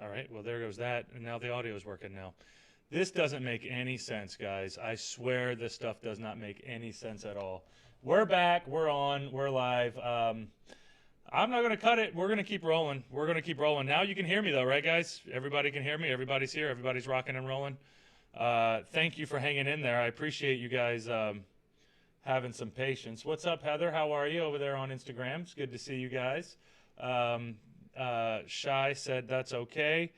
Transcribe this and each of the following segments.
All right, well, there goes that, and now the audio is working now. This doesn't make any sense, guys. I swear this stuff does not make any sense at all. We're back. We're on. We're live. I'm not going to cut it. We're going to keep rolling. We're going to keep rolling. Now you can hear me, though, right, guys? Everybody can hear me. Everybody's here. Everybody's rocking and rolling. Thank you for hanging in there. I appreciate you guys having some patience. What's up, Heather? How are you over there on Instagram? It's good to see you guys. Shy said that's okay.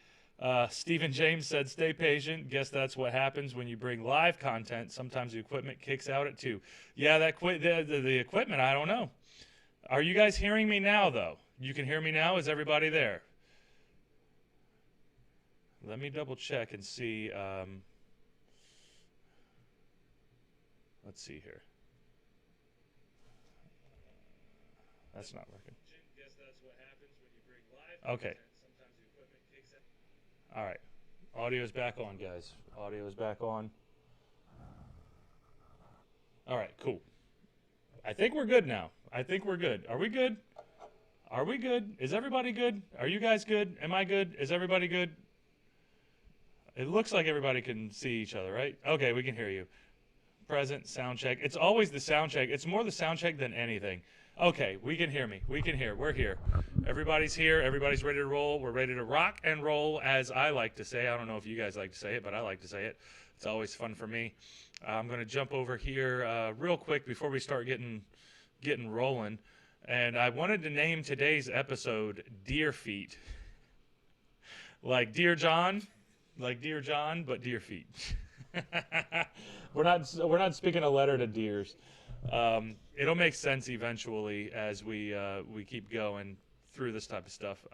Stephen James said stay patient. Guess that's what happens when you bring live content. Sometimes the equipment kicks out at 2. Yeah, the equipment, I don't know. Are you guys hearing me now, though? You can hear me now? Is everybody there? Let me double check and see. Let's see here. That's not working. Guess that's what happens when you bring live. Okay. Sometimes the equipment kicks in. All right. Audio is back on, guys. Audio is back on. All right, cool. I think we're good now. I think we're good. Are we good? Are we good? Is everybody good? Are you guys good? Am I good? Is everybody good? It looks like everybody can see each other, right? Okay, we can hear you. Present, sound check. It's always the sound check. It's more the sound check than anything. Okay, we can hear me. We can hear. We're here. Everybody's here. Everybody's ready to roll. We're ready to rock and roll, as I like to say. I don't know if you guys like to say it, but I like to say it. It's always fun for me. I'm going to jump over here real quick before we start getting rolling. And I wanted to name today's episode Deer Feet. Like Dear John, but deer feet. We're not speaking a letter to deers. It'll make sense eventually as we keep going through this type of stuff.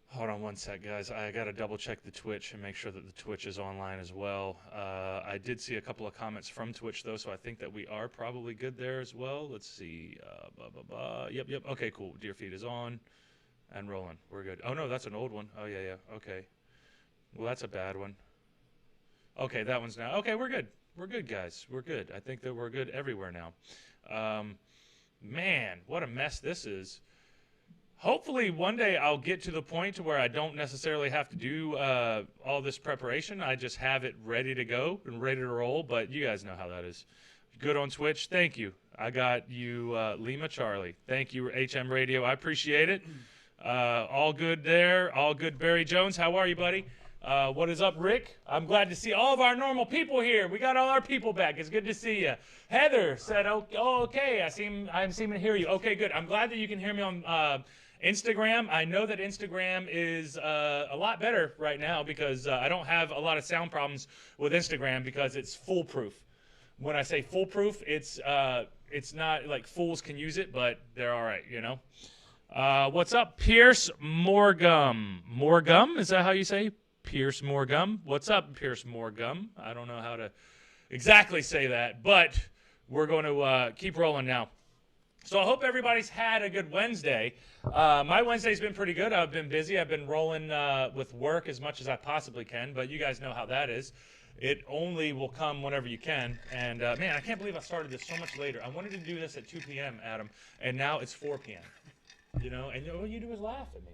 Hold on one sec, guys. I got to double check the Twitch and make sure that the Twitch is online as well. I did see a couple of comments from Twitch, though, so I think that we are probably good there as well. Let's see. Yep. Okay, cool. Deer feed is on and rolling. We're good. Oh, no, that's an old one. Oh, yeah. Okay. Well, that's a bad one. Okay, that one's now. Okay, we're good. We're good, guys. We're good. I think that we're good everywhere now. Man, what a mess this is. Hopefully one day I'll get to the point to where I don't necessarily have to do all this preparation. I just have it ready to go and ready to roll, but you guys know how that is. Good on Twitch. Thank you. I got you, Lima Charlie. Thank you, HM Radio. I appreciate it. All good there. All good, Barry Jones. How are you, buddy? What is up, Rick? I'm glad to see all of our normal people here. We got all our people back. It's good to see you. Heather said, "Oh, okay. I'm seeming to hear you. Okay, good. I'm glad that you can hear me on Instagram. I know that Instagram is a lot better right now because I don't have a lot of sound problems with Instagram because it's foolproof. When I say foolproof, it's not like fools can use it, but they're all right, you know. What's up, Pierce Morgum? Morgum? Is that how you say? Pierce Morgum. What's up, Pierce Morgum? I don't know how to exactly say that, but we're going to keep rolling now. So I hope everybody's had a good Wednesday. My Wednesday's been pretty good. I've been busy. I've been rolling with work as much as I possibly can, but you guys know how that is. It only will come whenever you can. And, man, I can't believe I started this so much later. I wanted to do this at 2 p.m., Adam, and now it's 4 p.m., you know, and all you do is laugh at me.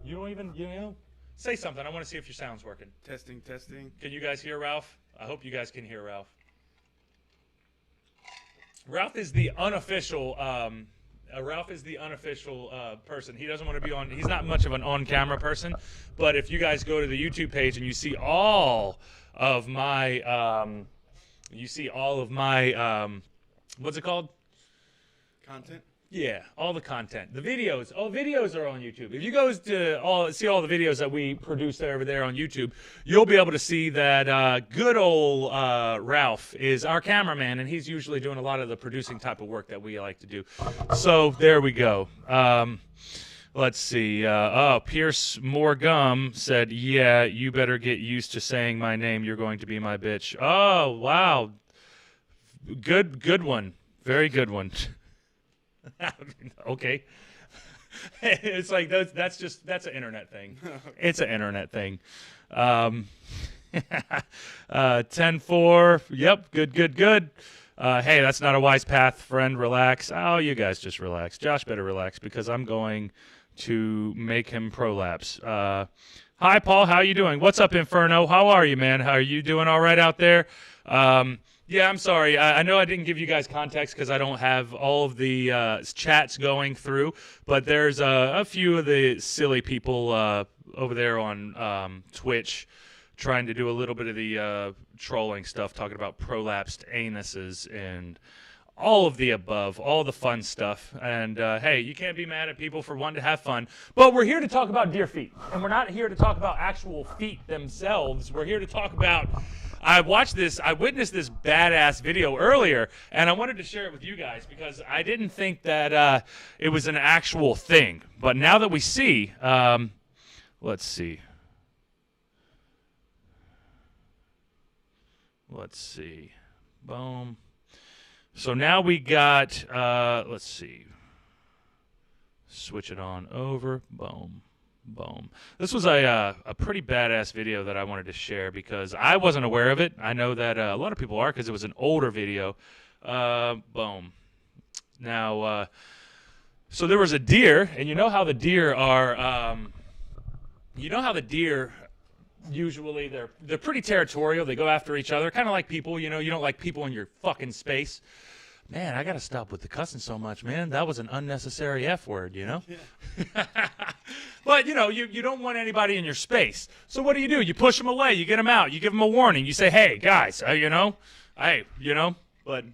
You don't even, you know. Say something. I want to see if your sound's working. Testing. Can you guys hear Ralph? I hope you guys can hear Ralph. Ralph is the unofficial person. He doesn't want to be on. He's not much of an on-camera person. But if you guys go to the YouTube page and you see all of my, what's it called? Content. Yeah, all the content, the videos. All videos are on YouTube. If you go to see all the videos that we produce over there on YouTube, you'll be able to see that good old Ralph is our cameraman, and he's usually doing a lot of the producing type of work that we like to do. So there we go. Let's see. Pierce Morgum said, "Yeah, you better get used to saying my name. You're going to be my bitch." Oh, wow. Good one. Very good one. Okay. It's like that's an internet thing. It's an internet thing. 10-4. Yep. Good. Hey, that's not a wise path, friend. Relax. Oh, you guys just relax. Josh better relax because I'm going to make him prolapse. Hi, Paul. How you doing? What's up, Inferno? How are you, man? How are you doing all right out there? Yeah, I'm sorry. I know I didn't give you guys context because I don't have all of the chats going through, but there's a few of the silly people over there on Twitch trying to do a little bit of the trolling stuff, talking about prolapsed anuses and all of the above, all the fun stuff. And hey, you can't be mad at people for wanting to have fun. But we're here to talk about deer feet. And we're not here to talk about actual feet themselves. We're here to talk about, I witnessed this badass video earlier, and I wanted to share it with you guys because I didn't think that it was an actual thing. But now that we see, let's see. Let's see. Boom. So now we got, let's see. Switch it on over. Boom. Boom. This was a pretty badass video that I wanted to share because I wasn't aware of it. I know that a lot of people are because it was an older video. Boom. Now, so there was a deer, and you know how the deer are, usually they're pretty territorial. They go after each other, kind of like people. You know, you don't like people in your fucking space. Man, I gotta stop with the cussing so much, man. That was an unnecessary F word, you know. Yeah. But you know, you don't want anybody in your space. So what do? You push them away. You get them out. You give them a warning. You say, hey guys, But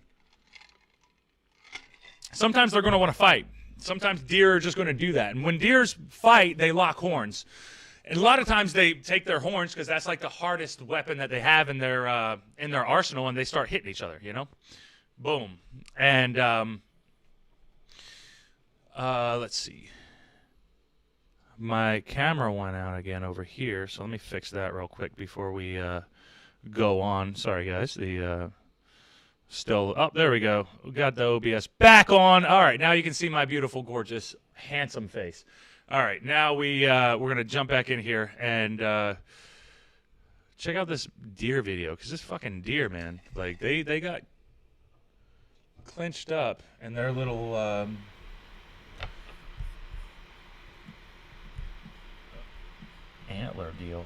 sometimes they're gonna want to fight. Sometimes deer are just gonna do that. And when deers fight, they lock horns. And a lot of times they take their horns because that's like the hardest weapon that they have in their arsenal, and they start hitting each other, you know? Boom. And let's see. My camera went out again over here, so let me fix that real quick before we go on. Sorry, guys. There we go. We got the OBS back on. All right, now you can see my beautiful, gorgeous, handsome face. All right, now we're gonna jump back in here and check out this deer video because this fucking deer, man, like they got clinched up in their little antler deal.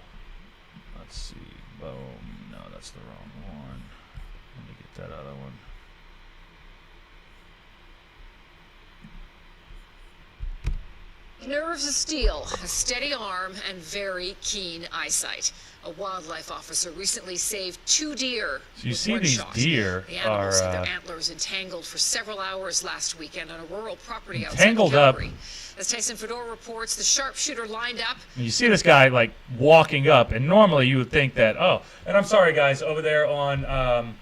Let's see. Boom. No, that's the wrong one. Let me get that other one. Nerves of steel, a steady arm, and very keen eyesight. A wildlife officer recently saved 2 deer. So you see these deer the animals are had their antlers entangled for several hours last weekend on a rural property outside tangled Calgary. up. As Tyson Fedor reports, the sharpshooter lined up. And you see this guy like walking up, and normally you would think that, oh, and I'm sorry guys, over there on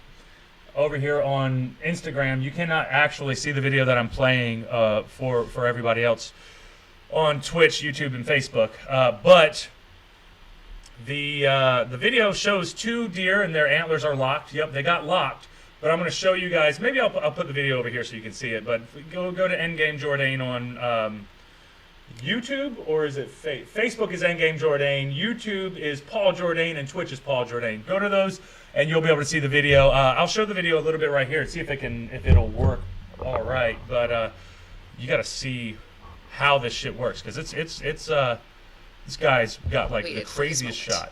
over here on Instagram, you cannot actually see the video that I'm playing for everybody else on Twitch, YouTube, and Facebook. But the video shows 2 deer and their antlers are locked. Yep, they got locked. But I'm going to show you guys. Maybe I'll put the video over here so you can see it. But go to Endgame Jourdain on YouTube, or is it Facebook is Endgame Jourdain, YouTube is Paul Jourdain, and Twitch is Paul Jourdain. Go to those, and you'll be able to see the video. I'll show the video a little bit right here and see if it'll work all right. But you got to see how this shit works because it's this guy's got like the craziest shot.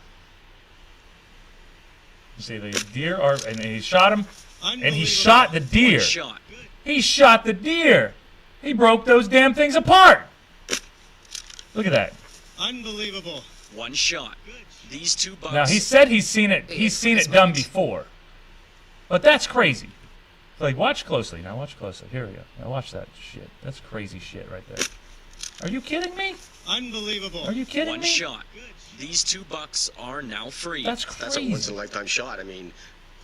You see the deer and he shot him, and he shot the deer. He shot the deer. He broke those damn things apart. Look at that. Unbelievable. One shot. These 2 bucks. Now he said he's seen it done before, but that's crazy. Like, watch closely. Now watch closely. Here we go. Now watch that shit. That's crazy shit right there. Are you kidding me? Unbelievable. Are you kidding One me? shot. These 2 bucks are now free. That's crazy. That's a once-in-a-lifetime shot. I mean,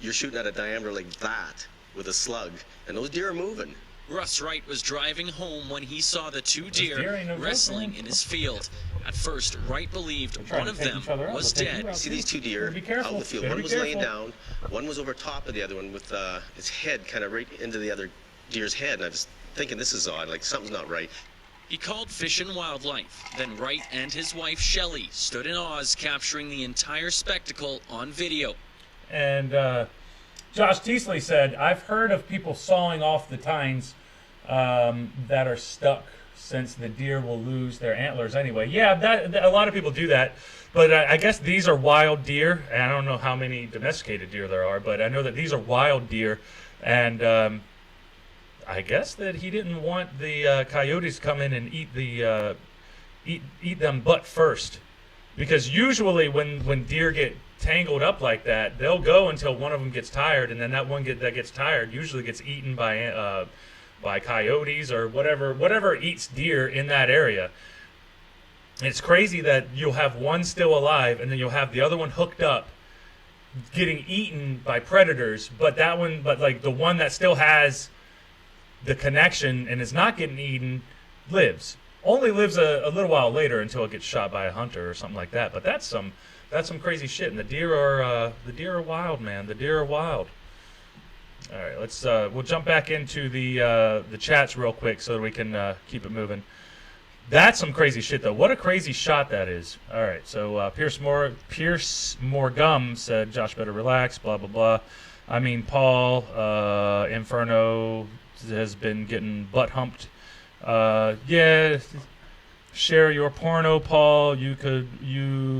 you're shooting at a diameter like that with a slug, and those deer are moving. Russ Wright was driving home when he saw the 2 deer deer ain't no wrestling joke, in his field. At first, Wright believed one of them was dead. See these 2 deer out in the field. One was laying down, one was over top of the other one with its head kind of right into the other deer's head. And I was thinking, this is odd, like something's not right. He called Fish and Wildlife. Then Wright and his wife Shelley stood in Oz, capturing the entire spectacle on video. And Josh Teasley said, I've heard of people sawing off the tines that are stuck since the deer will lose their antlers anyway. Yeah, that a lot of people do that. But I guess these are wild deer, and I don't know how many domesticated deer there are, but I know that these are wild deer, and I guess that he didn't want the coyotes to come in and eat them butt first, because usually when deer get tangled up like that, they'll go until one of them gets tired, and then that one that gets tired usually gets eaten by coyotes or whatever eats deer in that area. It's crazy that you'll have one still alive, and then you'll have the other one hooked up, getting eaten by predators. But like the one that still has the connection and is not getting eaten, lives. Only lives a little while later until it gets shot by a hunter or something like that. But that's some crazy shit. And the deer are wild, man. The deer are wild. All right, we'll jump back into the chats real quick so that we can keep it moving. That's some crazy shit, though. What a crazy shot that is. All right, so Pierce Morgum said, Josh better relax, blah, blah, blah. I mean, Paul, Inferno has been getting butt humped. Yeah, share your porno, Paul. You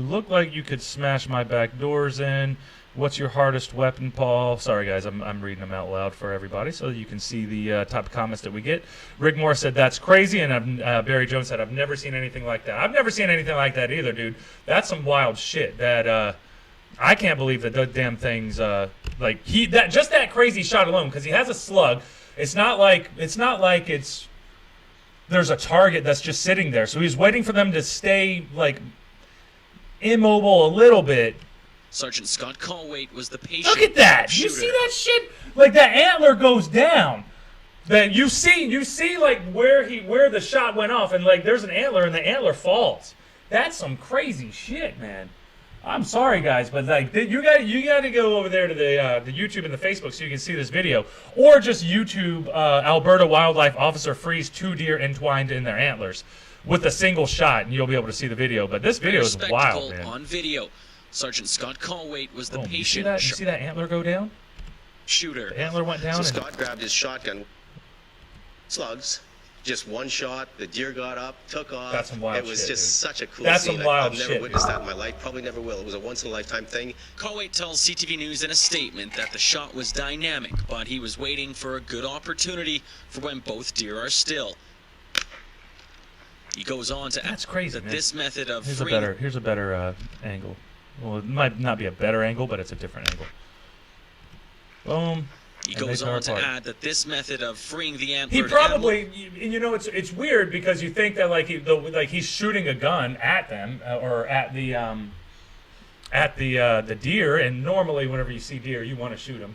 look like you could smash my back doors in. What's your hardest weapon, Paul? Sorry, guys, I'm reading them out loud for everybody so you can see the type of comments that we get. Rick Moore said, that's crazy, and Barry Jones said, I've never seen anything like that. I've never seen anything like that either, dude. That's some wild shit. That I can't believe that the damn things just that crazy shot alone, because he has a slug. It's not like there's a target that's just sitting there. So he's waiting for them to stay like immobile a little bit. Sergeant Scott Colwait was the patient. Look at that! Shooter. You see that shit? Like that antler goes down. Then you see like where the shot went off, and like there's an antler, and the antler falls. That's some crazy shit, man. I'm sorry, guys, but like you got to go over there to the YouTube and the Facebook so you can see this video, or just YouTube Alberta wildlife officer frees 2 deer entwined in their antlers with a single shot, and you'll be able to see the video. But this video is wild, man. On video. Sergeant Scott Colwait was the patient. You see that antler go down? Shooter. The antler went down. So Scott grabbed his shotgun. Slugs. Just one shot. The deer got up, took off. That's some wild shit. It was just such a cool That's scene. some wild I've shit. never witnessed that in my life. Probably never will. It was a once-in-a-lifetime thing. Colwait tells CTV News in a statement that the shot was dynamic, but he was waiting for a good opportunity for when both deer are still. He goes on to That's crazy, that man. This method of Here's a better angle. Well, it might not be a better angle, but it's a different angle. Boom. He goes on to add that this method of freeing the antler. He probably, it's weird because you think that he's shooting a gun at them or at the deer, and normally whenever you see deer, you want to shoot them,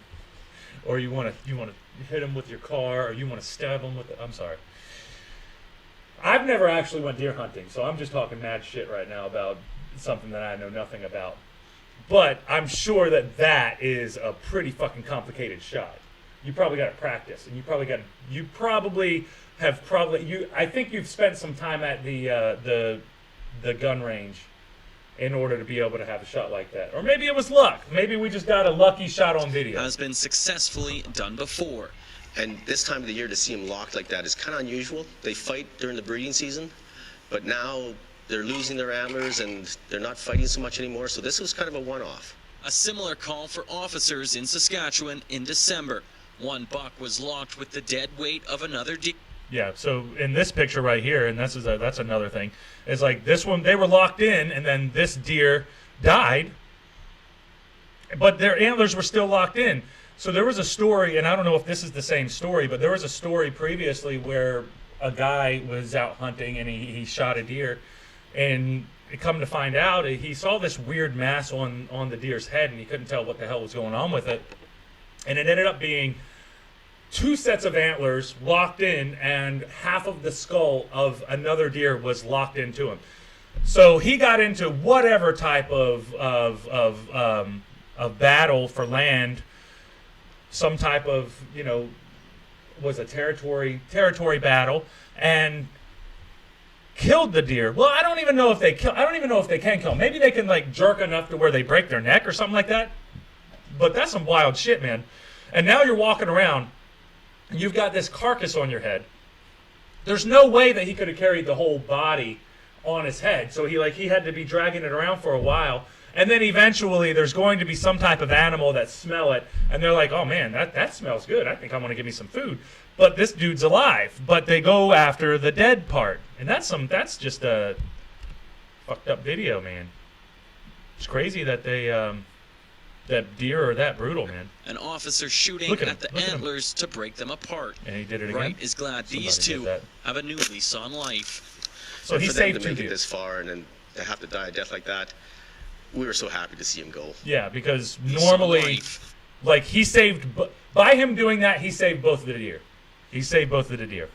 or you want to hit them with your car, or you want to stab them with. I'm sorry. I've never actually went deer hunting, so I'm just talking mad shit right now about something that I know nothing about. But I'm sure that is a pretty fucking complicated shot. You probably got to practice, and I think you've spent some time at the gun range in order to be able to have a shot like that. Or maybe it was luck. Maybe we just got a lucky shot on video. Has been successfully done before. And this time of the year to see them locked like that is kind of unusual. They fight during the breeding season, but now they're losing their antlers and they're not fighting so much anymore. So this was kind of a one-off. A similar call for officers in Saskatchewan in December. One buck was locked with the dead weight of another deer. Yeah, so in this picture right here, and that's another thing, is like this one, they were locked in, and then this deer died, but their antlers were still locked in. So there was a story, and I don't know if this is the same story, but there was a story previously where a guy was out hunting and he shot a deer, and come to find out, he saw this weird mass on the deer's head, and he couldn't tell what the hell was going on with it. And it ended up being 2 sets of antlers locked in, and half of the skull of another deer was locked into him. So he got into whatever type of battle for land, some type of, was a territory battle, and killed the deer. Well, I don't even know if they can kill. Maybe they can like jerk enough to where they break their neck or something like that. But that's some wild shit, man. And now you're walking around, and you've got this carcass on your head. there's no way that he could have carried the whole body on his head. So he had to be dragging it around for a while. And then eventually there's going to be some type of animal that smell it, and they're like, oh man, that smells good. I think I want to give me some food. But this dude's alive. But they go after the dead part. And that's just a fucked up video, man. It's crazy that that deer are that brutal, man. An officer shooting at the antlers to break them apart. And he did it again. Wright is glad these two have a new lease on life. So he saved 2 to make deer. it this far and then to have to die a death like that, we were so happy to see him go. Yeah, because normally, like, he saved, by him doing that, he saved both of the deer. He saved both of the deer.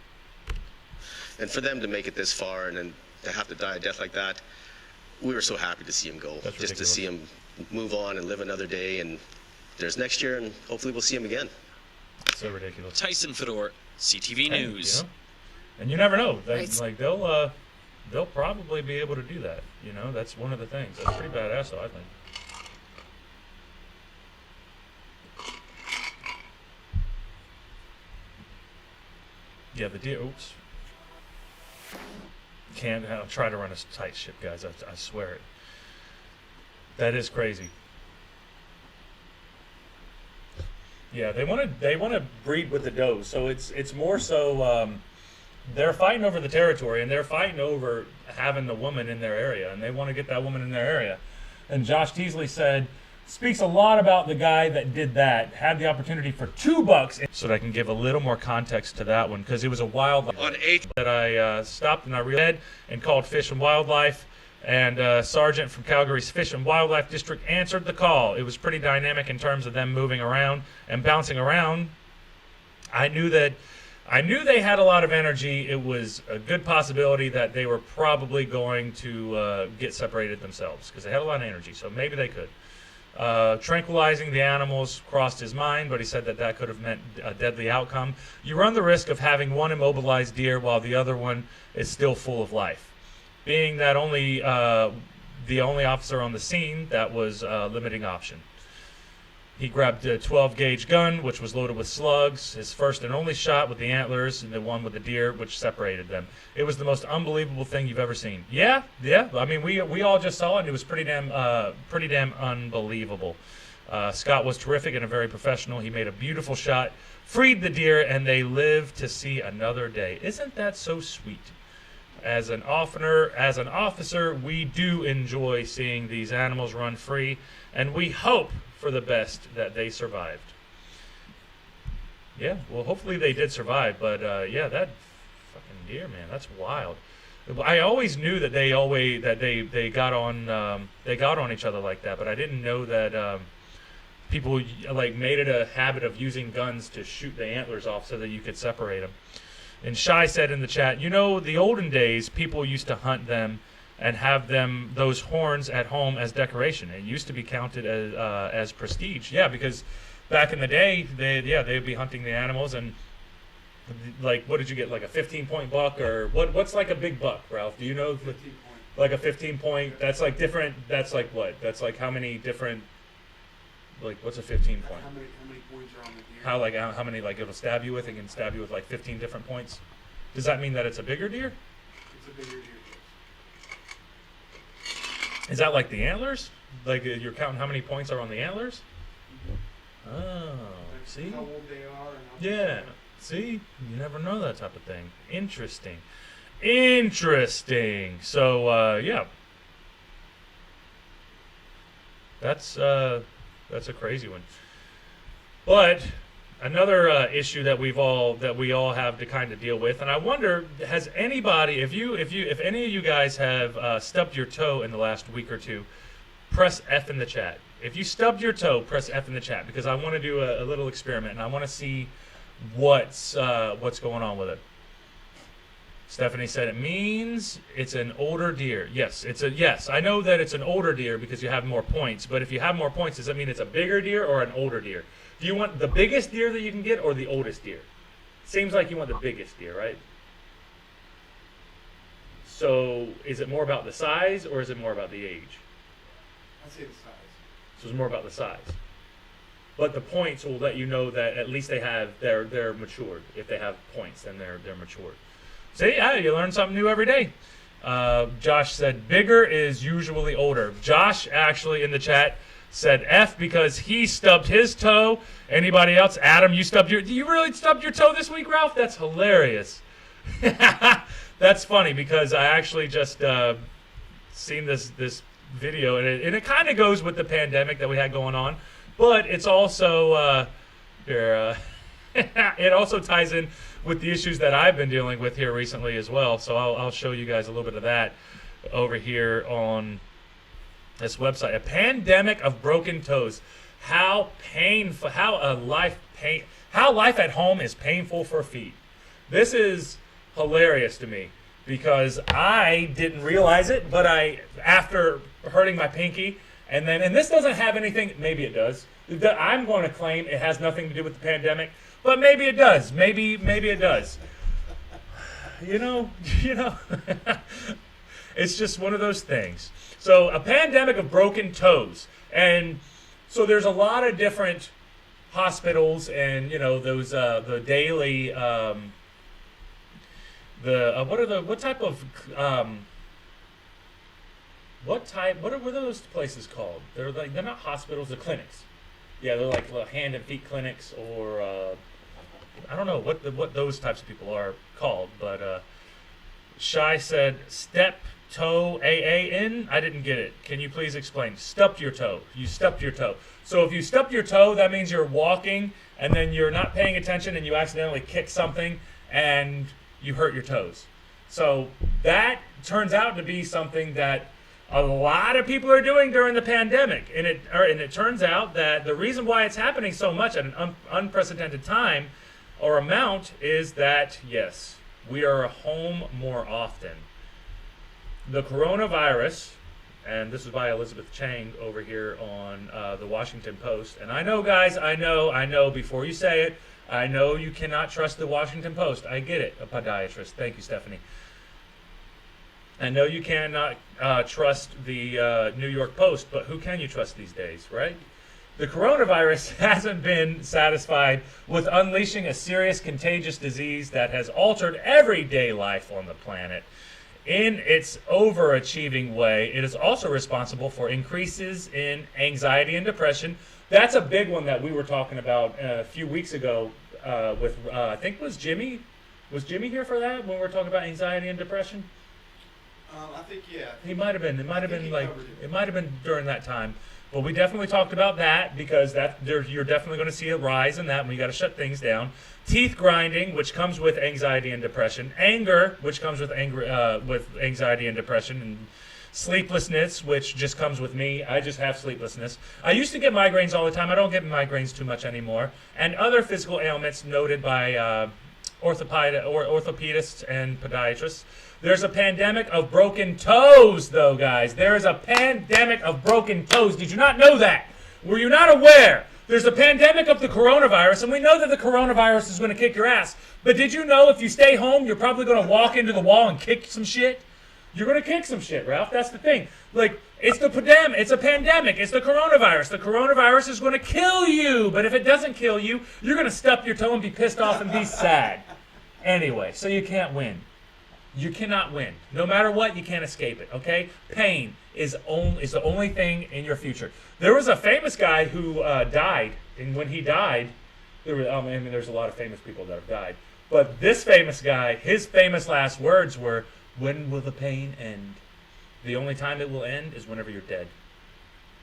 And for them to make it this far and then to have to die a death like that, we were so happy to see him go. That's just ridiculous. to see him move on and live another day, and there's next year, and hopefully we'll see him again. That's so ridiculous. Tyson Fedor, CTV News. You know? And you never know. Right. Like, they'll probably be able to do that. You know, that's one of the things. That's pretty badass, though, I think. Yeah, the deer. Oops. Can't try to run a tight ship, guys. I swear it. That is crazy. Yeah, they want to breed with the does. So it's more so they're fighting over the territory, and they're fighting over having the woman in their area, and they want to get that woman in their area. And Josh Teasley speaks a lot about the guy that did that, had the opportunity for $2. So that I can give a little more context to that one, because it was a wildlife that I stopped and I read and called Fish and Wildlife, and Sergeant from Calgary's Fish and Wildlife District answered the call. It was pretty dynamic in terms of them moving around and bouncing around. I knew they had a lot of energy. It was a good possibility that they were probably going to get separated themselves, because they had a lot of energy, so maybe they could. Tranquilizing the animals crossed his mind, but he said that could have meant a deadly outcome. You run the risk of having one immobilized deer while the other one is still full of life. Being that the only officer on the scene, that was a limiting option. He grabbed a 12-gauge gun, which was loaded with slugs, his first and only shot with the antlers, and the one with the deer, which separated them. It was the most unbelievable thing you've ever seen. Yeah. I mean, we all just saw it, and it was pretty damn unbelievable. Scott was terrific and a very professional. He made a beautiful shot, freed the deer, and they lived to see another day. Isn't that so sweet? As an officer, we do enjoy seeing these animals run free, and we hope for the best that they survived. Yeah, well, hopefully they did survive, but yeah, that fucking deer, man, that's wild. I always knew that they got on each other like that, but I didn't know that people like made it a habit of using guns to shoot the antlers off so that you could separate them. And Shai said in the chat, the olden days, people used to hunt them and have those horns at home as decoration. It used to be counted as prestige. Yeah, because back in the day, they'd be hunting the animals, and like, what did you get, like a 15-point buck, or what's like a big buck, Ralph? Do you know? 15 point. Like a 15-point. That's like different. That's like what? That's like how many different? Like, what's a 15 point? How many points are on the deer? How many, like, it'll stab you with? It can stab you with like 15 different points. Does that mean that it's a bigger deer? It's a bigger deer. Is that like the antlers? Like, you're counting how many points are on the antlers? Oh, Like see? how old they are. And how Yeah, see? You never know that type of thing. Interesting. So, yeah. That's a crazy one. But another issue that we all have to kind of deal with, and I wonder, has anybody, if any of you guys have stubbed your toe in the last week or two, press F in the chat. If you stubbed your toe, press F in the chat, because I want to do a little experiment, and I want to see what's going on with it. Stephanie said it means it's an older deer. Yes, I know that it's an older deer because you have more points, but if you have more points, does that mean it's a bigger deer or an older deer? Do you want the biggest deer that you can get or the oldest deer? Seems like you want the biggest deer, right? So is it more about the size or is it more about the age? I'd say the size. So it's more about the size. But the points will let you know that at least they're matured. If they have points, then they're matured. See, yeah, you learn something new every day. Josh said, bigger is usually older. Josh actually in the chat said F because he stubbed his toe. Anybody else? Adam, you really stubbed your toe this week, Ralph? That's hilarious. That's funny because I actually just seen this video, and it kind of goes with the pandemic that we had going on, but it's also it also ties in with the issues that I've been dealing with here recently as well. So I'll show you guys a little bit of that over here on this website. A pandemic of broken toes. How painful! How life at home is painful for feet. This is hilarious to me because I didn't realize it, but after hurting my pinky, and this doesn't have anything. Maybe it does. I'm going to claim it has nothing to do with the pandemic, but maybe it does. Maybe it does. You know, it's just one of those things. So a pandemic of broken toes, and so there's a lot of different hospitals, and those the daily what are those places called? They're not hospitals, they're clinics. Yeah, they're like hand and feet clinics, or I don't know what those types of people are called. But Shai said step toe AAN. I didn't get it. Can you please explain? Stubbed your toe. You stubbed your toe. So if you stubbed your toe, that means you're walking and then you're not paying attention and you accidentally kick something and you hurt your toes. So that turns out to be something that a lot of people are doing during the pandemic, and it turns out that the reason why it's happening so much at an unprecedented time or amount is that, yes, we are home more often. The coronavirus, and this is by Elizabeth Chang over here on the Washington Post, and I know, guys, I know, before you say it, I know you cannot trust the Washington Post. I get it, a podiatrist. Thank you, Stephanie. I know you cannot trust the New York Post, but who can you trust these days, right? The coronavirus hasn't been satisfied with unleashing a serious contagious disease that has altered everyday life on the planet. In its overachieving way, it is also responsible for increases in anxiety and depression. That's a big one that we were talking about a few weeks ago with, I think it was Jimmy. Was Jimmy here for that when we were talking about anxiety and depression? I think, yeah. He might have been. It might have think been he like covered it. it might have been during that time. But we definitely talked about that because you're definitely going to see a rise in that when you got to shut things down. Teeth grinding, which comes with anxiety and depression. Anger, which comes with anxiety and depression, and sleeplessness, which just comes with me. I just have sleeplessness. I used to get migraines all the time. I don't get migraines too much anymore. And other physical ailments noted by orthopedists and podiatrists. There's a pandemic of broken toes, though, guys. There is a pandemic of broken toes. Did you not know that? Were you not aware? There's a pandemic of the coronavirus, and we know that the coronavirus is going to kick your ass. But did you know if you stay home, you're probably going to walk into the wall and kick some shit? You're going to kick some shit, Ralph. That's the thing. Like, it's a pandemic. It's the coronavirus. The coronavirus is going to kill you. But if it doesn't kill you, you're going to stub your toe and be pissed off and be sad. Anyway, so you can't win. You cannot win. No matter what, you can't escape it, okay? Pain is the only thing in your future. There was a famous guy who died, and when he died, there's a lot of famous people that have died. But this famous guy, his famous last words were, "When will the pain end? The only time it will end is whenever you're dead."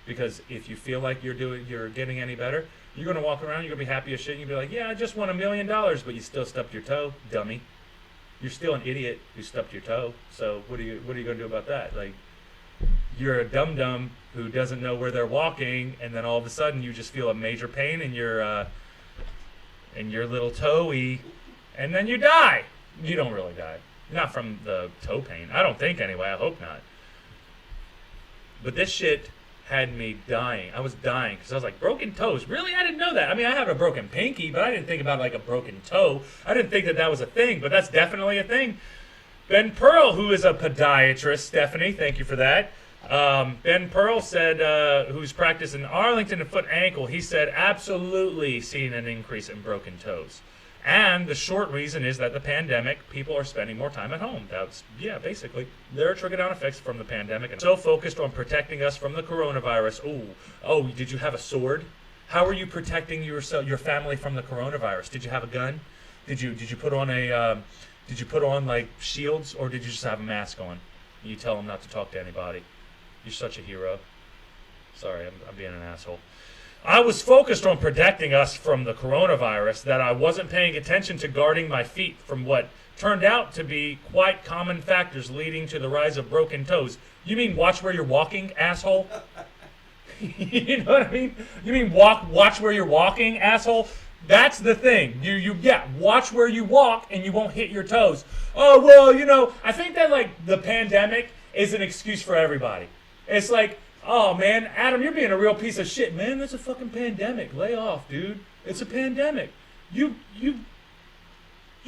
Because if you feel like you're getting any better, you're going to walk around, you're going to be happy as shit, and you'll be like, "Yeah, I just won $1 million, but you still stubbed your toe, dummy." You're still an idiot who stubbed your toe. So what are you going to do about that? Like, you're a dum-dum who doesn't know where they're walking, and then all of a sudden you just feel a major pain in your little toe-y, and then you die. You don't really die. Not from the toe pain. I don't think anyway. I hope not. But this shit had me dying. I was dying because I was like, broken toes? Really? I didn't know that. I mean, I have a broken pinky, but I didn't think about like a broken toe. I didn't think that was a thing, but that's definitely a thing. Ben Pearl, who is a podiatrist, Stephanie, thank you for that. Ben Pearl said, who's practiced in Arlington and foot ankle, he said absolutely seen an increase in broken toes. And the short reason is that the pandemic, people are spending more time at home. That's, yeah, basically, there are trickle-down effects from the pandemic. And so focused on protecting us from the coronavirus. Ooh, oh, did you have a sword? How are you protecting your family from the coronavirus? Did you have a gun? Did you put on like shields, or did you just have a mask on? You tell them not to talk to anybody. You're such a hero. Sorry, I'm being an asshole. I was focused on protecting us from the coronavirus that I wasn't paying attention to guarding my feet from what turned out to be quite common factors leading to the rise of broken toes. You mean watch where you're walking, asshole? You know what I mean? You mean watch where you're walking, asshole? That's the thing. Yeah, watch where you walk and you won't hit your toes. Oh, well, I think that, like, the pandemic is an excuse for everybody. It's like, oh, man, Adam, you're being a real piece of shit. Man, it's a fucking pandemic. Lay off, dude. It's a pandemic. You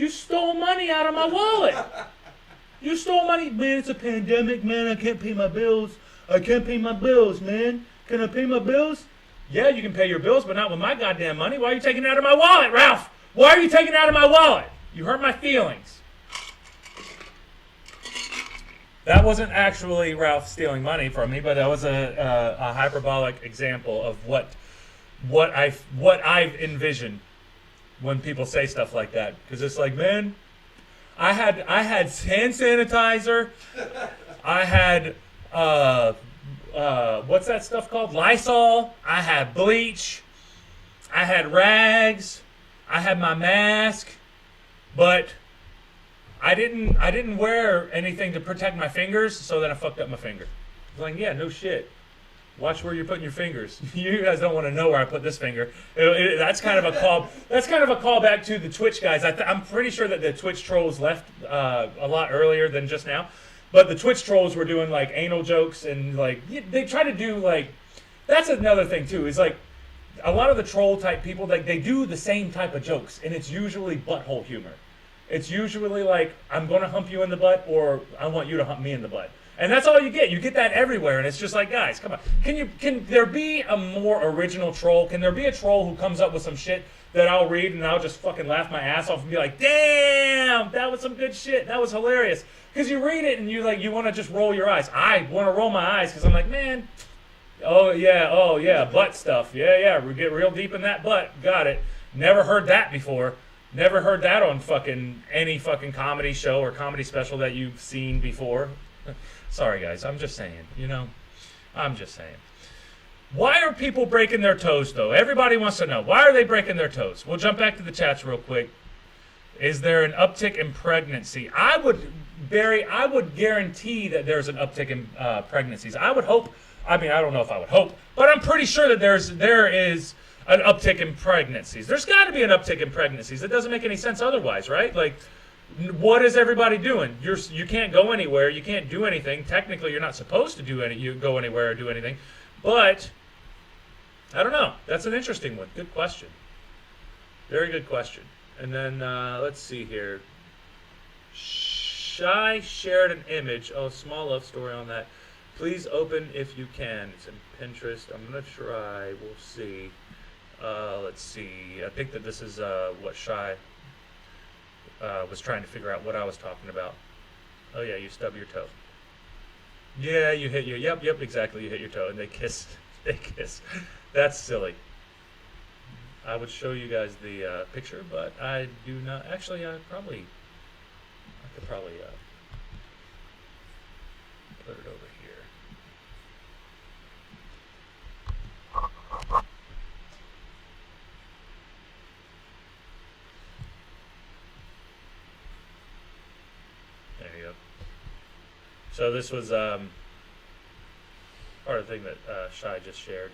stole money out of my wallet. You stole money. Man, it's a pandemic, man. I can't pay my bills. I can't pay my bills, man. Can I pay my bills? Yeah, you can pay your bills, but not with my goddamn money. Why are you taking it out of my wallet, Ralph? Why are you taking it out of my wallet? You hurt my feelings. That wasn't actually Ralph stealing money from me, but that was a hyperbolic example of what I've envisioned when people say stuff like that. Because it's like, man, I had hand sanitizer. I had what's that stuff called? Lysol. I had bleach. I had rags. I had my mask, but I didn't wear anything to protect my fingers, so then I fucked up my finger. I was like, yeah, no shit. Watch where you're putting your fingers. You guys don't want to know where I put this finger. That's kind of a call. That's kind of a callback to the Twitch guys. I'm pretty sure that the Twitch trolls left a lot earlier than just now. But the Twitch trolls were doing, like, anal jokes, and, like, they try to do, like, that's another thing, too, is, like, a lot of the troll-type people, like, they do the same type of jokes, and it's usually butthole humor. It's usually, like, I'm going to hump you in the butt, or I want you to hump me in the butt. And that's all you get. You get that everywhere, and it's just like, guys, come on. Can there be a more original troll? Can there be a troll who comes up with some shit that I'll read, and I'll just fucking laugh my ass off and be like, damn, that was some good shit. That was hilarious. Because you read it and you want to just roll your eyes. I want to roll my eyes because I'm like, man, oh yeah, butt stuff. Yeah, we get real deep in that butt. Got it. Never heard that before. Never heard that on fucking any fucking comedy show or comedy special that you've seen before. Sorry, guys. I'm just saying, I'm just saying. Why are people breaking their toes, though? Everybody wants to know. Why are they breaking their toes? We'll jump back to the chats real quick. Is there an uptick in pregnancy? Barry, I would guarantee that there's an uptick in pregnancies. I would hope. I mean, I don't know if I would hope, but I'm pretty sure that there is an uptick in pregnancies. There's got to be an uptick in pregnancies. It doesn't make any sense otherwise, right? Like, what is everybody doing? You can't go anywhere. You can't do anything. Technically, you're not supposed to go anywhere or do anything. But I don't know. That's an interesting one. Good question. Very good question. And then let's see here. Shy shared an image. Oh, small love story on that. Please open if you can. It's in Pinterest. I'm going to try. We'll see. Let's see. I think that this is what Shy was trying to figure out what I was talking about. Oh, yeah, you stub your toe. Yeah, you hit your... Yep, exactly. You hit your toe, and they kiss. They kiss. That's silly. I would show you guys the picture, but I do not... Actually, I could probably put it over here. There you go. So this was part of the thing that Shai just shared.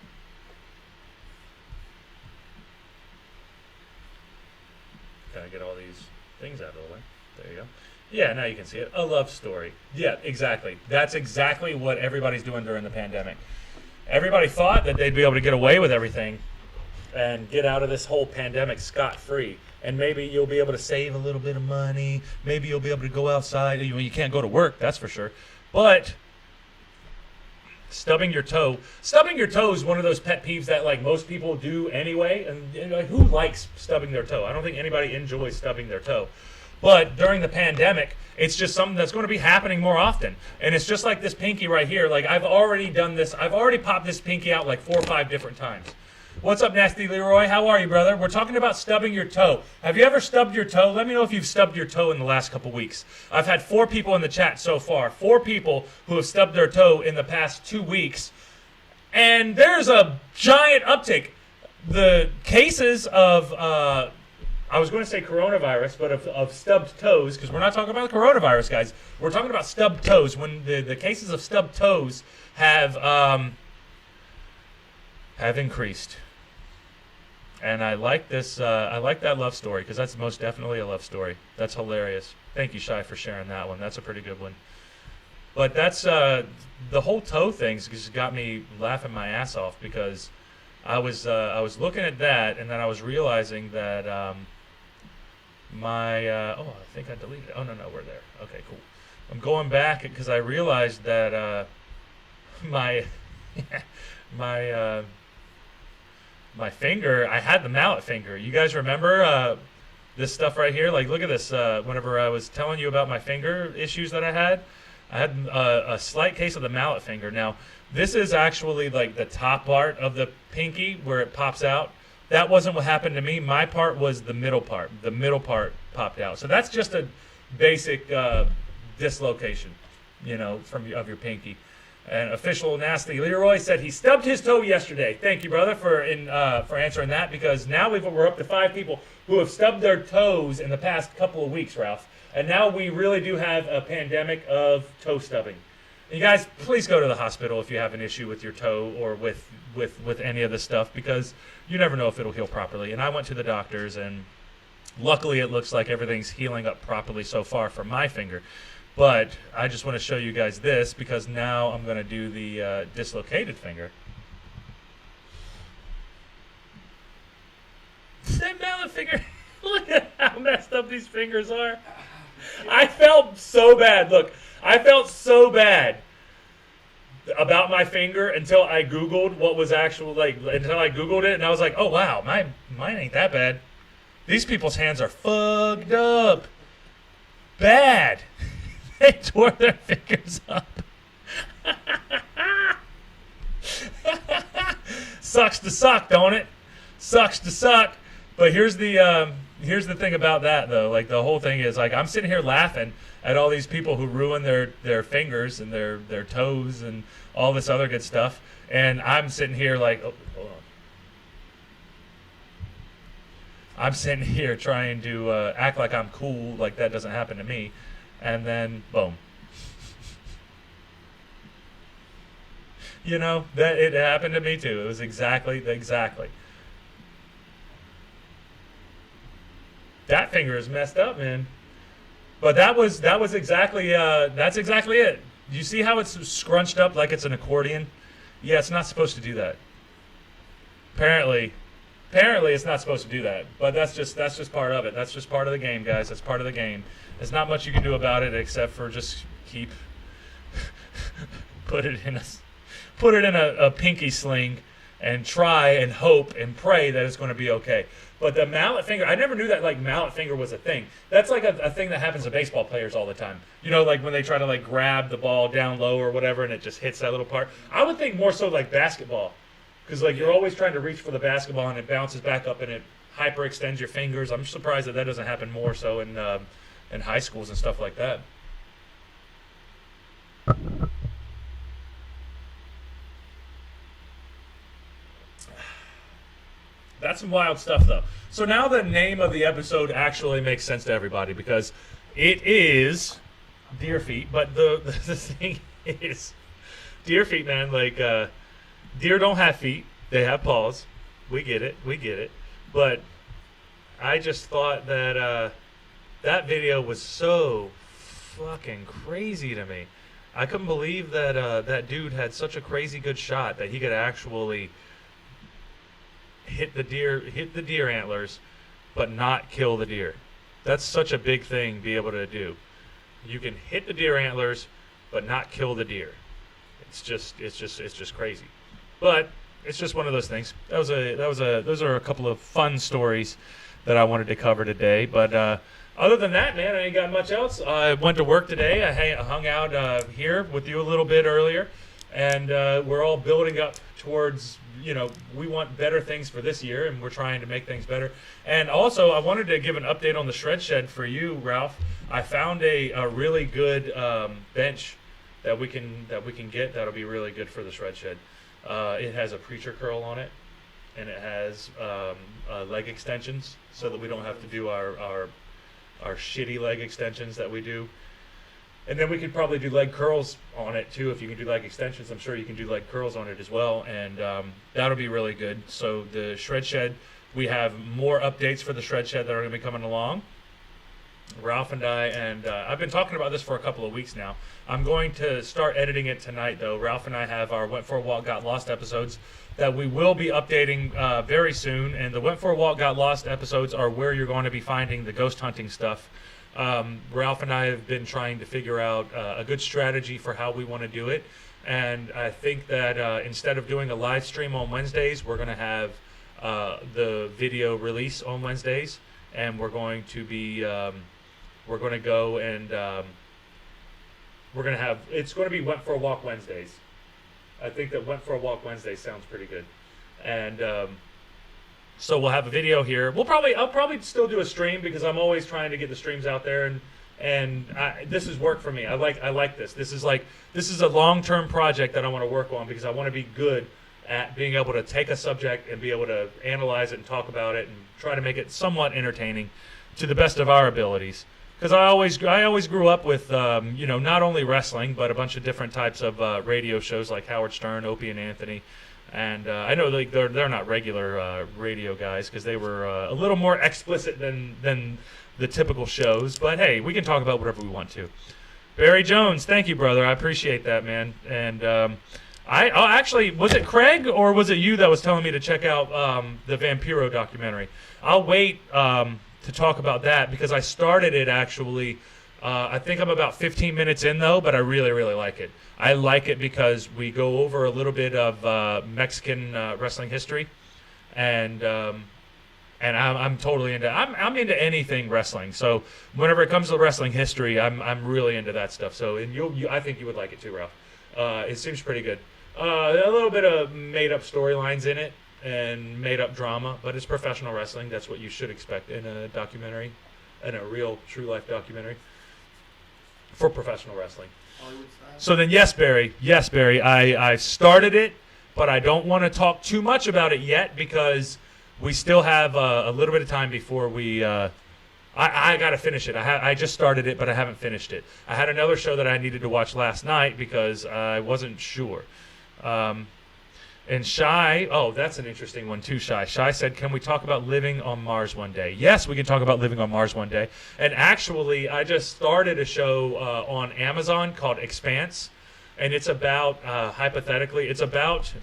Kind of get all these things out of the way. There you go. Yeah, now you can see it. A love story. Yeah, exactly. That's exactly what everybody's doing during the pandemic. Everybody thought that they'd be able to get away with everything and get out of this whole pandemic scot-free. And maybe you'll be able to save a little bit of money. Maybe you'll be able to go outside. You can't go to work, that's for sure. But Stubbing your toe. Stubbing your toe is one of those pet peeves that like most people do anyway. And like, who likes stubbing their toe? I don't think anybody enjoys stubbing their toe. But during the pandemic, it's just something that's going to be happening more often. And it's just like this pinky right here. Like I've already done this. I've already popped this pinky out like 4 or 5 different times. What's up, Nasty Leroy? How are you, brother? We're talking about stubbing your toe. Have you ever stubbed your toe? Let me know if you've stubbed your toe in the last couple weeks. I've had 4 people in the chat so far. 4 people who have stubbed their toe in the past 2 weeks. And there's a giant uptick. The cases of, I was going to say coronavirus, but of stubbed toes, because we're not talking about coronavirus, guys. We're talking about stubbed toes. When the cases of stubbed toes have increased. And I like this. I like that love story because that's most definitely a love story. That's hilarious. Thank you, Shai, for sharing that one. That's a pretty good one. But that's the whole toe thing just got me laughing my ass off because I was looking at that and then I was realizing that I think I deleted it. Oh no, we're there. Okay, cool. I'm going back because I realized that my finger, I had the mallet finger. You guys remember this stuff right here? Like, look at this. Whenever I was telling you about my finger issues that I had a slight case of the mallet finger. Now, this is actually like the top part of the pinky where it pops out. That wasn't what happened to me. My part was the middle part. The middle part popped out. So that's just a basic dislocation, of your pinky. And official Nasty Leroy said he stubbed his toe yesterday. Thank you, brother, for answering that, because now we're up to 5 people who have stubbed their toes in the past couple of weeks, Ralph. And now we really do have a pandemic of toe stubbing. And you guys, please go to the hospital if you have an issue with your toe or with any of this stuff, because you never know if it'll heal properly. And I went to the doctors, and luckily it looks like everything's healing up properly so far for my finger. But I just want to show you guys this because now I'm going to do the dislocated finger. That mallet finger. Look at how messed up these fingers are. I felt so bad. Look, I felt so bad about my finger until I Googled what was until I Googled it, and I was like, oh, wow, mine ain't that bad. These people's hands are fucked up. Bad. They tore their fingers up. Sucks to suck, don't it? Sucks to suck. But here's the thing about that, though. Like, the whole thing is, like, I'm sitting here laughing at all these people who ruin their fingers and their toes and all this other good stuff. And I'm sitting here like, oh, hold on. I'm sitting here trying to act like I'm cool, like that doesn't happen to me. And then, boom. That it happened to me too. It was exactly. That finger is messed up, man. But that was exactly. That's exactly it. You see how it's scrunched up like it's an accordion? Yeah, it's not supposed to do that. Apparently, it's not supposed to do that. But that's just part of it. That's just part of the game, guys. That's part of the game. There's not much you can do about it except for just keep put it in a pinky sling and try and hope and pray that it's going to be okay. But the mallet finger, I never knew that like mallet finger was a thing. That's like a thing that happens to baseball players all the time. Like when they try to like grab the ball down low or whatever and it just hits that little part. I would think more so like basketball, because like you're always trying to reach for the basketball and it bounces back up and it hyperextends your fingers. I'm surprised that doesn't happen more so in high schools and stuff like that. That's some wild stuff, though. So now the name of the episode actually makes sense to everybody because it is deer feet. But the thing is, deer feet, man. Like deer don't have feet; they have paws. We get it. But I just thought that that video was so fucking crazy to me. I couldn't believe that that dude had such a crazy good shot that he could actually hit the deer antlers, but not kill the deer. That's such a big thing to be able to do. You can hit the deer antlers, but not kill the deer. It's just crazy. But it's just one of those things. Those are a couple of fun stories that I wanted to cover today. But other than that, man, I ain't got much else. I went to work today. I hung out here with you a little bit earlier, and we're all building up towards, we want better things for this year, and we're trying to make things better. And also, I wanted to give an update on the shred shed for you, Ralph. I found a really good bench that we can get that'll be really good for the shred shed. It has a preacher curl on it, and it has leg extensions so that we don't have to do our shitty leg extensions that we do. And then we could probably do leg curls on it too. If you can do leg extensions, I'm sure you can do leg curls on it as well, and that'll be really good. So the shred shed, we have more updates for the shred shed that are going to be coming along. Ralph and I've been talking about this for a couple of weeks now. I'm going to start editing it tonight, though. Ralph and I have our Went for a Walk, Got Lost episodes that we will be updating very soon. And the Went for a Walk, Got Lost episodes are where you're going to be finding the ghost hunting stuff. Ralph and I have been trying to figure out a good strategy for how we want to do it. And I think that instead of doing a live stream on Wednesdays, we're going to have the video release on Wednesdays. And we're going to be... we're going to go and we're going to have, it's going to be Went for a Walk Wednesdays. I think that Went for a Walk Wednesday sounds pretty good. And so we'll have a video here. I'll probably still do a stream because I'm always trying to get the streams out there, and this is work for me. I like this. This is a long-term project that I want to work on because I want to be good at being able to take a subject and be able to analyze it and talk about it and try to make it somewhat entertaining to the best of our abilities. Because I always grew up with not only wrestling but a bunch of different types of radio shows like Howard Stern, Opie and Anthony, and I know they're not regular radio guys because they were a little more explicit than the typical shows. But hey, we can talk about whatever we want to. Barry Jones, thank you, brother. I appreciate that, man. And actually, was it Craig or was it you that was telling me to check out the Vampiro documentary? I'll wait. To talk about that because I started it actually. I think I'm about 15 minutes in though, but I really, really like it. I like it because we go over a little bit of Mexican wrestling history, and I'm totally into. I'm into anything wrestling. So whenever it comes to wrestling history, I'm really into that stuff. So I think you would like it too, Ralph. It seems pretty good. A little bit of made up storylines in it. And made up drama, but it's professional wrestling. That's what you should expect in a documentary, in a real, true life documentary for professional wrestling. So then, yes, Barry, I started it, but I don't want to talk too much about it yet because we still have a little bit of time before we. I got to finish it. I just started it, but I haven't finished it. I had another show that I needed to watch last night because I wasn't sure. And Shy, that's an interesting one too, Shy. Shy said, can we talk about living on Mars one day? Yes, we can talk about living on Mars one day. And actually, I just started a show on Amazon called Expanse. And it's about, hypothetically, it's about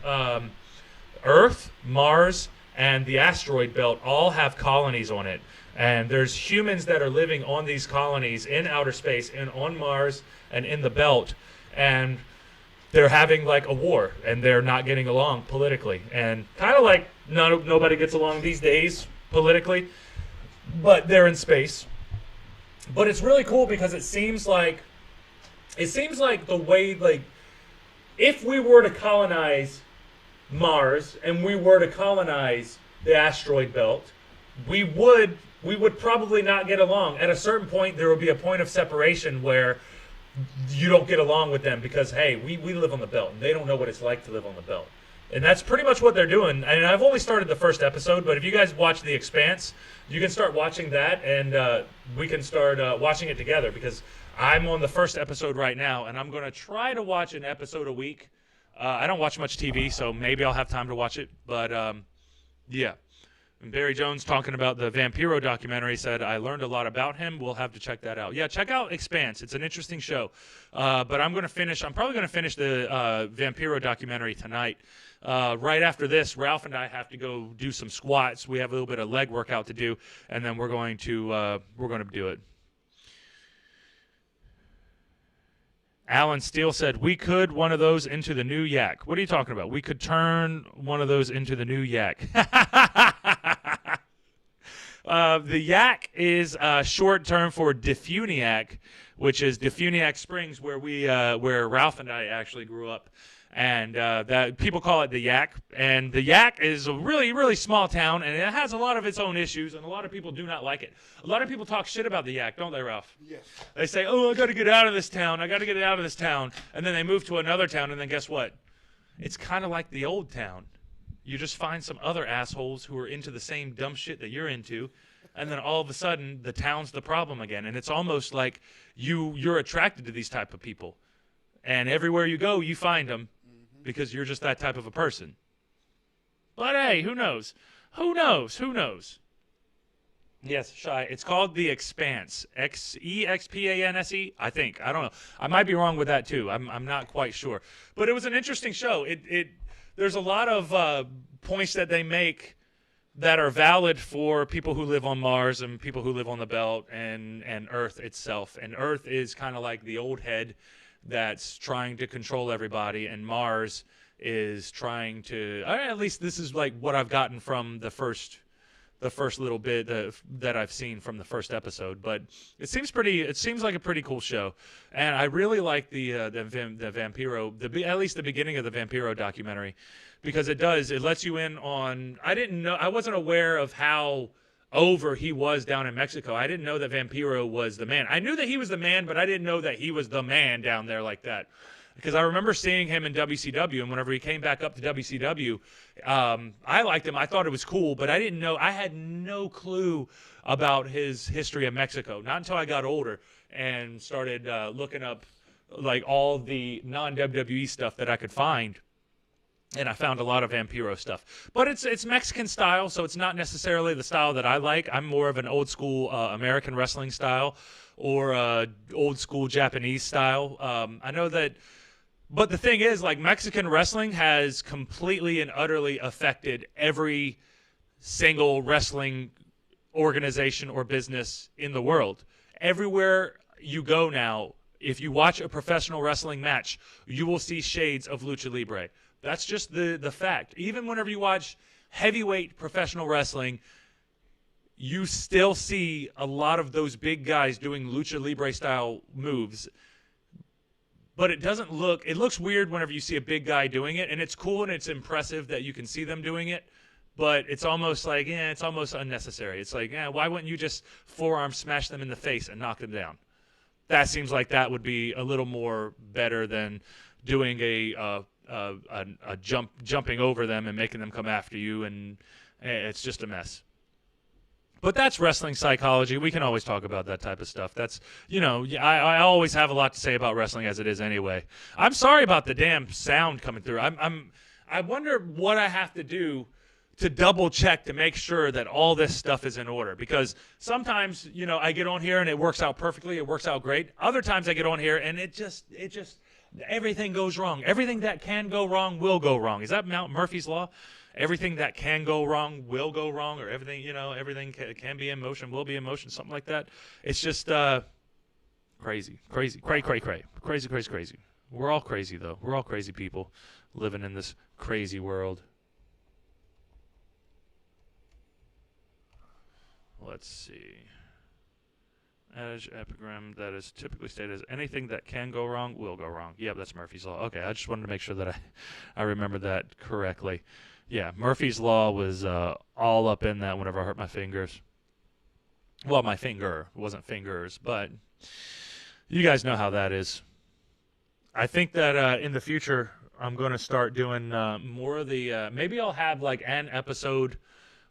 Earth, Mars, and the asteroid belt all have colonies on it. And there's humans that are living on these colonies in outer space and on Mars and in the belt. And they're having like a war and they're not getting along politically, and kind of like nobody gets along these days politically, but they're in space. But it's really cool because it seems like the way, like, if we were to colonize Mars and we were to colonize the asteroid belt, we would probably not get along. At a certain point, there would be a point of separation where you don't get along with them because, hey, we live on the belt, and they don't know what it's like to live on the belt. And that's pretty much what they're doing. And I've only started the first episode, but if you guys watch The Expanse, you can start watching that, and we can start watching it together because I'm on the first episode right now, and I'm going to try to watch an episode a week. I don't watch much TV, so maybe I'll have time to watch it. But, yeah. And Barry Jones, talking about the Vampiro documentary, said, I learned a lot about him. We'll have to check that out. Yeah, check out Expanse. It's an interesting show. But I'm probably going to finish the Vampiro documentary tonight. Right after this, Ralph and I have to go do some squats. We have a little bit of leg workout to do, and then we're going to do it. Alan Steele said, we could one of those into the new yak. What are you talking about? We could turn one of those into the new yak. The yak is short term for Defuniak, which is Defuniak Springs, where Ralph and I actually grew up. And that people call it the Yak. And the Yak is a really, really small town, and it has a lot of its own issues, and a lot of people do not like it. A lot of people talk shit about the Yak, don't they, Ralph? Yes. They say, oh, I got to get out of this town. I got to get out of this town. And then they move to another town, and then guess what? It's kind of like the old town. You just find some other assholes who are into the same dumb shit that you're into, and then all of a sudden the town's the problem again. And it's almost like you're attracted to these type of people. And everywhere you go, you find them. Because you're just that type of a person. But hey, who knows? Who knows? Who knows? Yes, Shy. It's called The Expanse. Expanse, I think. I don't know. I might be wrong with that too. I'm not quite sure. But it was an interesting show. There's a lot of points that they make that are valid for people who live on Mars and people who live on the belt and Earth itself. And Earth is kind of like the old head that's trying to control everybody, and Mars is trying to, at least this is like what I've gotten from the first little bit that I've seen from the first episode. But it seems like a pretty cool show, and I really like the Vampiro, at least the beginning of the Vampiro documentary, because it lets you in on, I wasn't aware of how over he was down in Mexico. I didn't know that Vampiro was the man. I knew that he was the man, but I didn't know that he was the man down there like that. Because I remember seeing him in WCW, and whenever he came back up to WCW, I liked him. I thought it was cool, but I didn't know. I had no clue about his history in Mexico. Not until I got older and started looking up like all the non-WWE stuff that I could find. And I found a lot of Vampiro stuff. But it's Mexican style, so it's not necessarily the style that I like. I'm more of an old school American wrestling style or old school Japanese style. I know that, but the thing is, like, Mexican wrestling has completely and utterly affected every single wrestling organization or business in the world. Everywhere you go now, if you watch a professional wrestling match, you will see shades of Lucha Libre. That's just the fact. Even whenever you watch heavyweight professional wrestling, you still see a lot of those big guys doing Lucha Libre style moves. But it looks weird whenever you see a big guy doing it, and it's cool and it's impressive that you can see them doing it, but it's almost like, it's almost unnecessary. It's like, why wouldn't you just forearm smash them in the face and knock them down? That seems like that would be a little more better than doing a jumping over them and making them come after you, and it's just a mess. But that's wrestling psychology. We can always talk about that type of stuff. That's, I always have a lot to say about wrestling as it is anyway. I'm sorry about the damn sound coming through. I wonder what I have to do to double check to make sure that all this stuff is in order, because sometimes, I get on here and it works out perfectly. It works out great. Other times I get on here and it just everything goes wrong. Everything that can go wrong will go wrong. Is that Murphy's Law? Everything that can go wrong will go wrong, or everything, everything can be in motion, will be in motion, something like that. It's just crazy. We're all crazy, though. We're all crazy people living in this crazy world. Let's see. Adage, epigram that is typically stated as anything that can go wrong will go wrong. Yeah, that's Murphy's Law. Okay, I just wanted to make sure that I remember that correctly. Yeah, Murphy's Law was all up in that whenever I hurt my fingers. Well, my finger. It wasn't fingers, but you guys know how that is. I think that in the future I'm going to start doing more of the maybe I'll have like an episode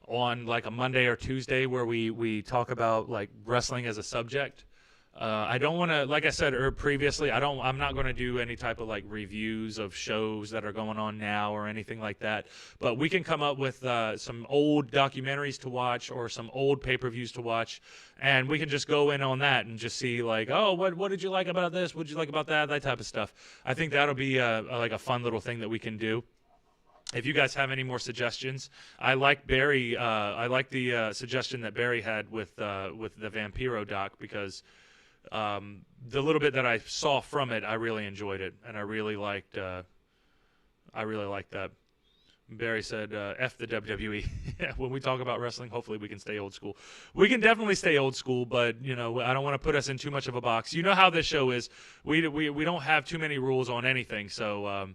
on like a Monday or Tuesday where we talk about like wrestling as a subject. I don't want to, like I said previously, I'm not going to do any type of like reviews of shows that are going on now or anything like that. But we can come up with some old documentaries to watch or some old pay-per-views to watch, and we can just go in on that and just see like, oh, what did you like about this? What did you like about that? That type of stuff. I think that'll be like a fun little thing that we can do. If you guys have any more suggestions, I like Barry. I like the suggestion that Barry had with the Vampiro doc, because the little bit that I saw from it, I really enjoyed it, and I really liked that. Barry said, F the WWE. When we talk about wrestling, hopefully we can stay old school. We can definitely stay old school, but, I don't want to put us in too much of a box. You know how this show is. We don't have too many rules on anything, so,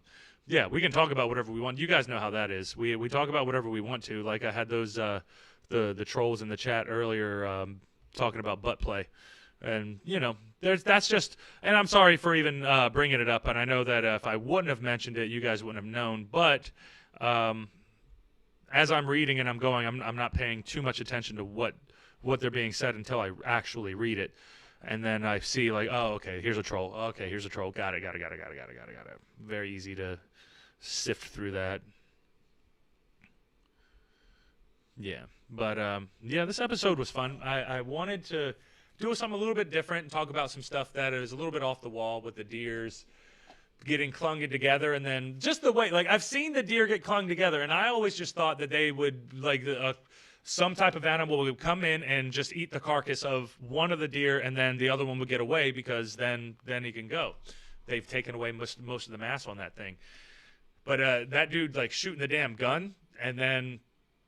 yeah, we can talk about whatever we want. You guys know how that is. We talk about whatever we want to. Like I had those the trolls in the chat earlier talking about butt play. And, that's just – and I'm sorry for even bringing it up, and I know that if I wouldn't have mentioned it, you guys wouldn't have known, but – as I'm reading and I'm going, I'm not paying too much attention to what they're being said until I actually read it, and then I see like, oh, okay, here's a troll. Okay, here's a troll. Got it. Very easy to sift through that. Yeah, but this episode was fun. I wanted to do something a little bit different and talk about some stuff that is a little bit off the wall with the deers getting clung together, and then just the way, like, I've seen the deer get clung together, and I always just thought that they would, like, some type of animal would come in and just eat the carcass of one of the deer, and then the other one would get away because then he can go. They've taken away most of the mass on that thing. But that dude, like, shooting the damn gun and then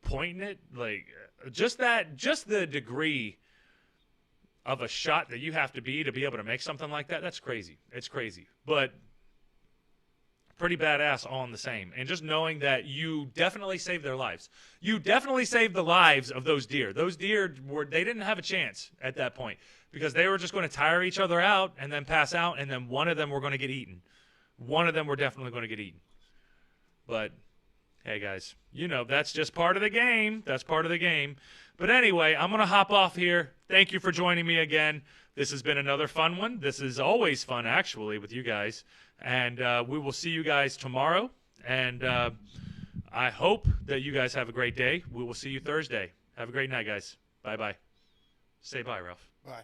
pointing it, like, just the degree of a shot that you have to be able to make something like that, that's crazy. It's crazy. But pretty badass all in the same. And just knowing that you definitely saved their lives. You definitely saved the lives of those deer. Those deer, they didn't have a chance at that point because they were just going to tire each other out and then pass out, and then one of them were going to get eaten. One of them were definitely going to get eaten. But, hey, guys, that's just part of the game. That's part of the game. But anyway, I'm going to hop off here. Thank you for joining me again. This has been another fun one. This is always fun, actually, with you guys. And we will see you guys tomorrow. And I hope that you guys have a great day. We will see you Thursday. Have a great night, guys. Bye-bye. Say bye, Ralph. Bye.